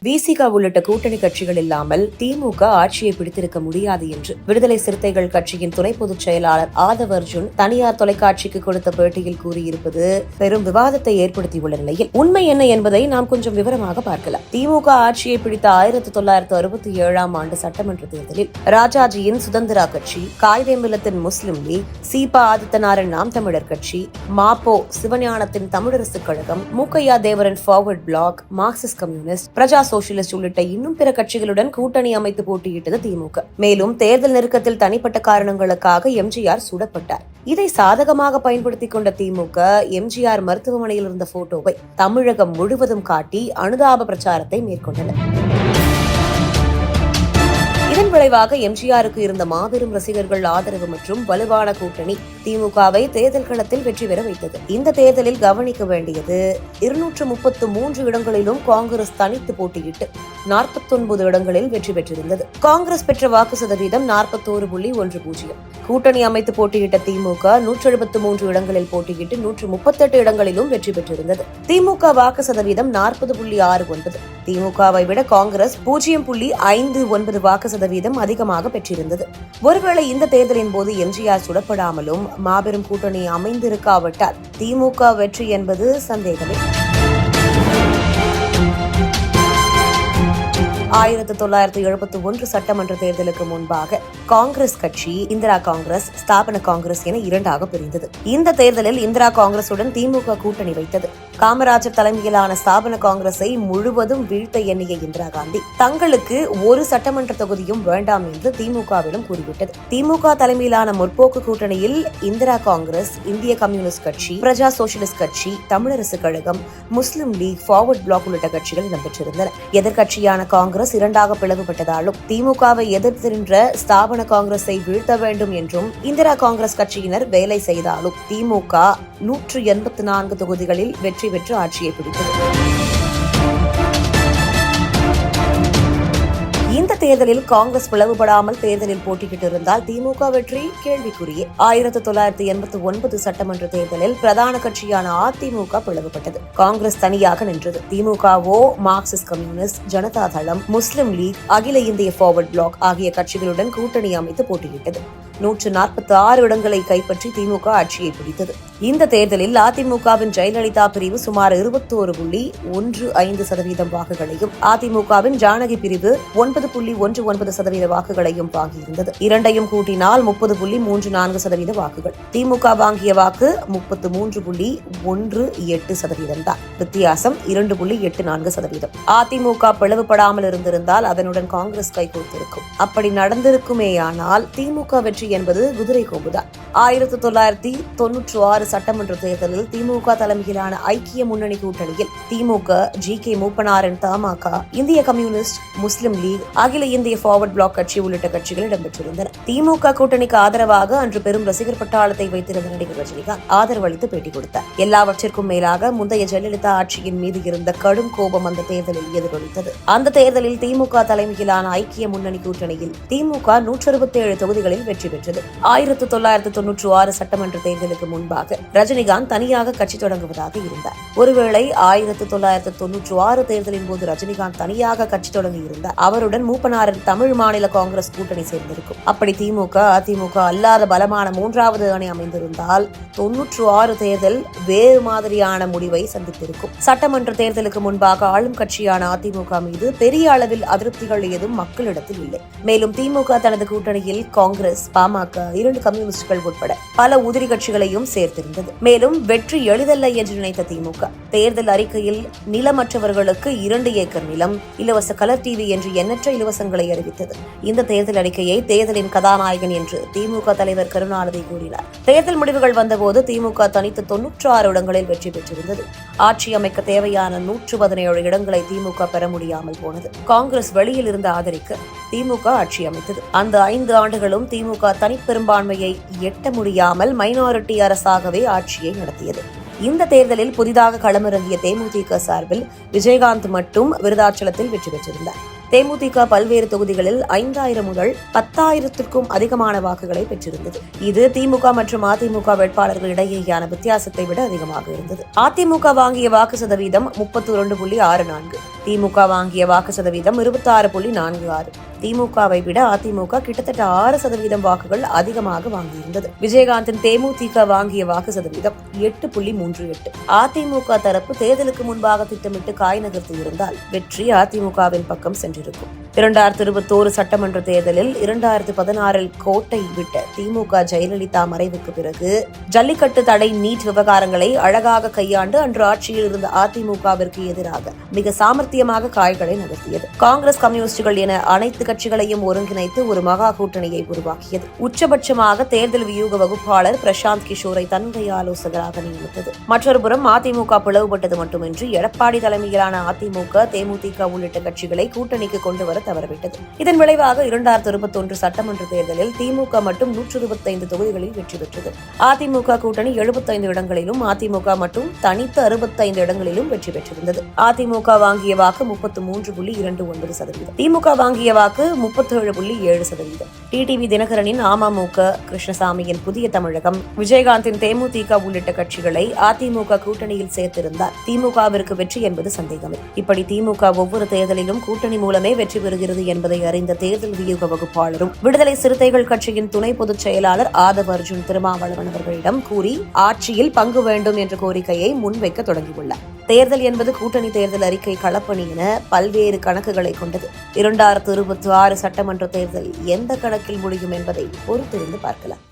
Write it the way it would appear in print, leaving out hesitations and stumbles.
விசிக உள்ளிட்ட கூட்டணி கட்சிகள் இல்லாமல் திமுக ஆட்சியை பிடித்திருக்க முடியாது என்று விடுதலை சிறுத்தைகள் கட்சியின் துணை பொதுச் செயலாளர் ஆதவ் அர்ஜுன் தனியார் தொலைக்காட்சிக்கு கொடுத்த பேட்டியில் கூறியிருப்பது பெரும் விவாதத்தை ஏற்படுத்தியுள்ள நிலையில் உண்மை என்ன என்பதை நாம் கொஞ்சம் விவரமாக பார்க்கலாம். திமுக ஆட்சியை பிடித்த 1967ஆம் ஆண்டு சட்டமன்ற தேர்தலில் ராஜாஜியின் சுதந்திரா கட்சி, காயிதே மில்லத்தின் முஸ்லிம் லீக், சீபா ஆதித்தனாரின் நாம் தமிழர் கட்சி, மாப்போ சிவஞானத்தின் தமிழரசுக் கழகம், மூக்கையா தேவரின் ஃபார்வர்ட் பிளாக், மார்க்சிஸ்ட் கம்யூனிஸ்ட், பிரஜா சோசியலிஸ்ட் உள்ளிட்ட இன்னும் பிற கட்சிகளுடன் கூட்டணி அமைத்து போட்டியிட்டது திமுக. மேலும் தேர்தல் நெருக்கத்தில் தனிப்பட்ட காரணங்களுக்காக எம்ஜிஆர் சுடப்பட்டார். இதை சாதகமாக பயன்படுத்திக் கொண்ட திமுக எம்ஜிஆர் மருத்துவமனையில் இருந்த போட்டோவை தமிழகம் முழுவதும் காட்டி அனுதாப பிரச்சாரத்தை மேற்கொண்டனர். இதன் விளைவாக எம்ஜிஆருக்கு இருந்த மாபெரும் ரசிகர்கள் ஆதரவு மற்றும் வலுவான கூட்டணி திமுகவை தேர்தல் களத்தில் வெற்றி பெற வைத்தது. இந்த தேர்தலில் கவனிக்க வேண்டியது 233 இடங்களிலும் காங்கிரஸ் தனித்து போட்டியிட்டு 49 இடங்களில் வெற்றி பெற்றிருந்தது. காங்கிரஸ் பெற்ற வாக்கு சதவீதம் 41.10. கூட்டணி அமைத்து போட்டியிட்ட திமுக 173 இடங்களில் போட்டியிட்டு 138 இடங்களிலும் வெற்றி பெற்றிருந்தது. திமுக வாக்கு சதவீதம் 40.69. திமுகவை விட காங்கிரஸ் 0.59 வாக்கு சதவீதம் அதிகமாக பெற்றிருந்தது. ஒருவேளை இந்த தேர்தலின் போது எம்ஜிஆர் சுடப்படாமலும் மாபெரும் கூட்டணி அமைந்திருக்காவிட்டால் திமுக வெற்றி என்பது சந்தேகமே. 1971 சட்டமன்ற தேர்தலுக்கு முன்பாக காங்கிரஸ் கட்சி இந்திரா காங்கிரஸ், ஸ்தாபன காங்கிரஸ் என இரண்டாக பிரிந்தது. இந்த தேர்தலில் இந்திரா காங்கிரசுடன் திமுக கூட்டணி வைத்தது. காமராஜர் தலைமையிலான ஸ்தாபன காங்கிரஸை முழுவதும் வீழ்த்த எண்ணிய இந்திரா காந்தி தங்களுக்கு ஒரு சட்டமன்ற தொகுதியும் வேண்டாம் என்று திமுகவிடம் கூறிவிட்டது. திமுக தலைமையிலான முற்போக்கு கூட்டணியில் இந்திரா காங்கிரஸ், இந்திய கம்யூனிஸ்ட் கட்சி, பிரஜா சோசியலிஸ்ட் கட்சி, தமிழரசு கழகம், முஸ்லிம் லீக், ஃபார்வர்ட் பிளாக் உள்ளிட்ட கட்சிகள் இடம்பெற்றிருந்தன. எதிர்க்கட்சியான காங்கிரஸ் இரண்டாக பிளவுபட்டதாலும் திமுகவை எதிர்த்து நின்ற ஸ்தாபன காங்கிரஸை வீழ்த்த வேண்டும் என்றும் இந்திரா காங்கிரஸ் கட்சியினர் வேலை செய்தாலும் திமுக 184 தொகுதிகளில் வெற்றி பெற்று ஆட்சியை பிடித்தது. இந்த தேர்தலில் காங்கிரஸ் பிளவுபடாமல் தேர்தலில் போட்டியிட்டிருந்தால் திமுக வெற்றி கேள்விக்குறியே. 1989 சட்டமன்ற தேர்தலில் பிரதான கட்சியான அதிமுக பிளவுபட்டது. காங்கிரஸ் தனியாக நின்றது. திமுகவோ மார்க்சிஸ்ட் கம்யூனிஸ்ட், ஜனதா தளம், முஸ்லிம் லீக், அகில இந்திய ஃபார்வர்ட் பிளாக் ஆகிய கட்சிகளுடன் கூட்டணி அமைத்து போட்டியிட்டது. 146 இடங்களை கைப்பற்றி திமுக ஆட்சியை பிடித்தது. இந்த தேர்தலில் அதிமுகவின் ஜெயலலிதா பிரிவு சுமார் 21.15% வாக்குகளையும், அதிமுகவின் ஜானகி பிரிவு 9.19% வாக்குகளையும் வாங்கியிருந்தது. இரண்டையும் கூட்டினால் 30.34% வாக்குகள். திமுக வாங்கிய வாக்கு 33.18% தான். வித்தியாசம் 2.84%. அதிமுக பிளவுபடாமல் இருந்திருந்தால் அதனுடன் காங்கிரஸ் கைகோர்த்திருக்கும். அப்படி நடந்திருக்குமேயானால் திமுக வெற்றி என்பது குதிரை கோபுதான். 1996 சட்டமன்ற தேர்தலில் திமுக தலைமையிலான ஐக்கிய முன்னணி கூட்டணியில் திமுக, ஜி.கே. மூப்பனாரின் தமாக, இந்திய கம்யூனிஸ்ட், முஸ்லிம் லீக், அகில இந்திய ஃபார்வர்ட் பிளாக் கட்சி உள்ளிட்ட கட்சிகள் இடம்பெற்றிருந்தன. திமுக கூட்டணிக்கு ஆதரவாக அன்று பெரும் ரசிகர் பட்டாளத்தை வைத்திருந்த நடிகர் ரஜினிகாந்த் ஆதரவளித்து பேட்டி கொடுத்தார். எல்லாவற்றிற்கும் மேலாக முந்தைய ஜெயலலிதா ஆட்சியின் மீது இருந்த கடும் கோபம் அந்த தேர்தலில் எதிரொலித்தது. அந்த தேர்தலில் திமுக தலைமையிலான ஐக்கிய முன்னணி கூட்டணியில் திமுக 167 தொகுதிகளில் வெற்றி பெற்றது. 1996 சட்டமன்ற தேர்தலுக்கு முன்பாக ரஜினிகாந்த் தனியாக கட்சி தொடங்குவதாக இருந்தார். ஒருவேளை 1996 தேர்தலின் போது ரஜினிகாந்த் தனியாக கட்சி தொடங்கி இருந்தார் அவருடன் மூப்பனாரின் தமிழ் மாநில காங்கிரஸ் கூட்டணி சேர்ந்திருக்கும். அப்படி திமுக, அதிமுக அல்லாத பலமான மூன்றாவது அணி அமைந்திருந்தால் 96 தேர்தல் வேறு மாதிரியான முடிவை சந்தித்திருக்கும். சட்டமன்ற தேர்தலுக்கு முன்பாக ஆளும் கட்சியான அதிமுக மீது பெரிய அளவில் அதிருப்திகள் ஏதும் மக்களிடத்தில் இல்லை. மேலும் திமுக தனது கூட்டணியில் காங்கிரஸ், பாமக, 2 கம்யூனிஸ்டுகள் உட்பட பல உதிரி கட்சிகளையும் சேர்த்திருந்தது. மேலும் வெற்றி எளிதல்ல என்று நினைத்த திமுக தேர்தல் அறிக்கையில் நிலமற்றவர்களுக்கு 2 ஏக்கர் நிலம், இலவச கலர் டிவி என்று எண்ணற்ற இலவசங்களை அறிவித்தது. இந்த தேர்தல் அறிக்கையை தேர்தலின் கதாநாயகன் என்று திமுக தலைவர் கருணாநிதி கூறினார். தேர்தல் முடிவுகள் வந்தபோது திமுக தனித்து 96 இடங்களில் வெற்றி பெற்றிருந்தது. ஆட்சி அமைக்க தேவையான 117 இடங்களை திமுக பெற முடியாமல் போனது. காங்கிரஸ் வெளியில் இருந்து ஆதரிக்க திமுக ஆட்சி அமைத்தது. அந்த 5 ஆண்டுகளும் திமுக தனிப்பெரும்பான்மையை எட்ட முடியாமல் மைனாரிட்டி அரசாகவே ஆட்சியை நடத்தியது. இந்த தேர்தலில் புதிதாக களமிறங்கிய தேமுதிக சார்பில் விஜயகாந்த் மட்டும் விருதாச்சலத்தில் வெற்றி பெற்றிருந்தார். தேமுதிக பல்வேறு தொகுதிகளில் 5000 முதல் 10,000க்கும் அதிகமான வாக்குகளை பெற்றிருந்தது. இது திமுக மற்றும் அதிமுக வேட்பாளர்கள் இடையேயான வித்தியாசத்தை விட அதிகமாக இருந்தது. அதிமுக வாங்கிய வாக்கு சதவீதம் 32.64, திமுக வாங்கிய வாக்கு சதவீதம் 26.46. திமுகவை விட அதிமுக கிட்டத்தட்ட 6% வாக்குகள் அதிகமாக வாங்கியிருந்தது. விஜயகாந்தின் தேமுதிக வாங்கிய வாக்கு சதவீதம் 8.38. அதிமுக தரப்பு தேர்தலுக்கு முன்பாக திட்டமிட்டு காய் நகர்த்தி இருந்தால் வெற்றி அதிமுகவின் பக்கம் சென்றிருக்கும். 2021 சட்டமன்ற தேர்தலில் 2016 கோட்டை விட்ட திமுக ஜெயலலிதா மறைவுக்கு பிறகு ஜல்லிக்கட்டு தடை, நீட் விவகாரங்களை அழகாக கையாண்டு அன்று ஆட்சியில் இருந்த அதிமுகவிற்கு எதிராக மிக சாமர்த்தியமாக காய்களை நகர்த்தியது. காங்கிரஸ், கம்யூனிஸ்டுகள் என அனைத்து கட்சிகளையும் ஒருங்கிணைத்து ஒரு மகா கூட்டணியை உருவாக்கியது. உச்சபட்சமாக தேர்தல் வியூக வகுப்பாளர் பிரசாந்த் கிஷோரை தன்னுடைய ஆலோசகராக நியமித்தது. மற்றொருபுறம் அதிமுக பிளவுபட்டது மட்டுமின்றி எடப்பாடி தலைமையிலான அதிமுக, தேமுதிக உள்ளிட்ட கட்சிகளை கூட்டணிக்கு கொண்டு வர தவறவிட்டது. இதன் விளைவாக 2021 சட்டமன்ற தேர்தலில் திமுக மட்டும் 125 தொகுதிகளில் வெற்றி பெற்றது. அதிமுக கூட்டணி 75 இடங்களிலும், அதிமுக மட்டும் தனித்து 65 இடங்களிலும் வெற்றி பெற்றிருந்தது. அதிமுக வாங்கிய வாக்கு 33.29%, திமுக வாங்கிய வாக்கு 37.7%. டிடிவி தினகரனின் அமமுக, கிருஷ்ணசாமியின் புதிய தமிழகம், விஜயகாந்தின் தேமுதிக உள்ளிட்ட கட்சிகளை அதிமுக கூட்டணியில் சேர்த்திருந்தால் திமுகவிற்கு வெற்றி என்பது சந்தேகமே. இப்படி திமுக ஒவ்வொரு தேர்தலிலும் கூட்டணி மூலமே வெற்றி பெறுகிறது என்பதை அறிந்த தேர்தல் வியூக வகுப்பாளரும் விடுதலை சிறுத்தைகள் கட்சியின் துணை பொதுச் செயலாளர் ஆதவ் அர்ஜுன் திருமாவளவன் அவர்களிடம் கூறி ஆட்சியில் பங்கு வேண்டும் என்ற கோரிக்கையை முன்வைக்க தொடங்கியுள்ளார். தேர்தல் என்பது கூட்டணி தேர்தல் அறிக்கை, களப்பணி என பல்வேறு கணக்குகளை கொண்டது. 2026 சட்டமன்ற தேர்தல் எந்த கணக்கில் முடியும் என்பதை பொறுத்திருந்து பார்க்கலாம்.